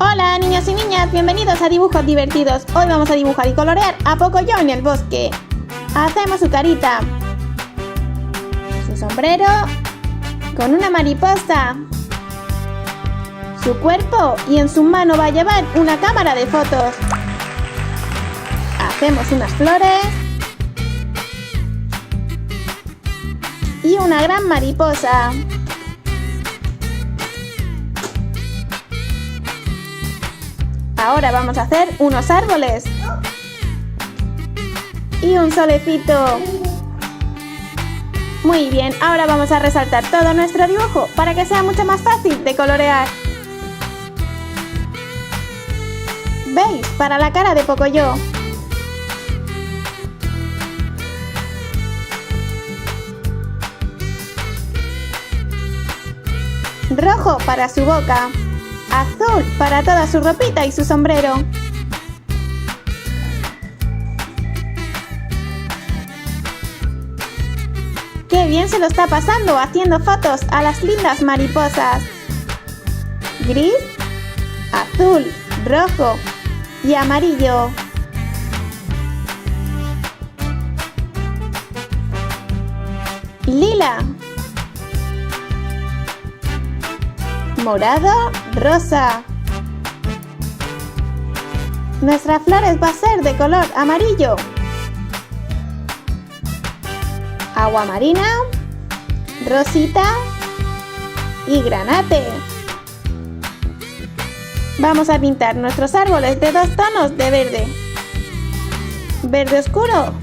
Hola niños y niñas, bienvenidos a Dibujos Divertidos. Hoy vamos a dibujar y colorear a Pocoyo en el bosque. Hacemos su carita, su sombrero con una mariposa, su cuerpo, y en su mano va a llevar una cámara de fotos. Hacemos unas flores y una gran mariposa. Ahora vamos a hacer unos árboles y un solecito. Muy bien, ahora vamos a resaltar todo nuestro dibujo para que sea mucho más fácil de colorear. ¿Veis? Para la cara de Pocoyo. Rojo para su boca. Azul para toda su ropita y su sombrero. ¡Qué bien se lo está pasando haciendo fotos a las lindas mariposas! Gris, azul, rojo y amarillo. Lila, morado, rosa. Nuestras flores va a ser de color amarillo, agua marina, rosita y granate. Vamos a pintar nuestros árboles de dos tonos de verde, verde oscuro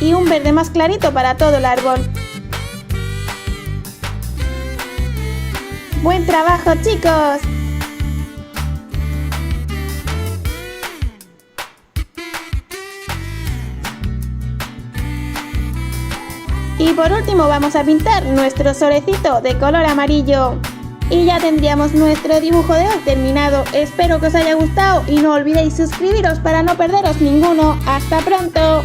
y un verde más clarito para todo el árbol. ¡Buen trabajo, chicos! Y por último vamos a pintar nuestro solecito de color amarillo. Y ya tendríamos nuestro dibujo de hoy terminado. Espero que os haya gustado y no olvidéis suscribiros para no perderos ninguno. ¡Hasta pronto!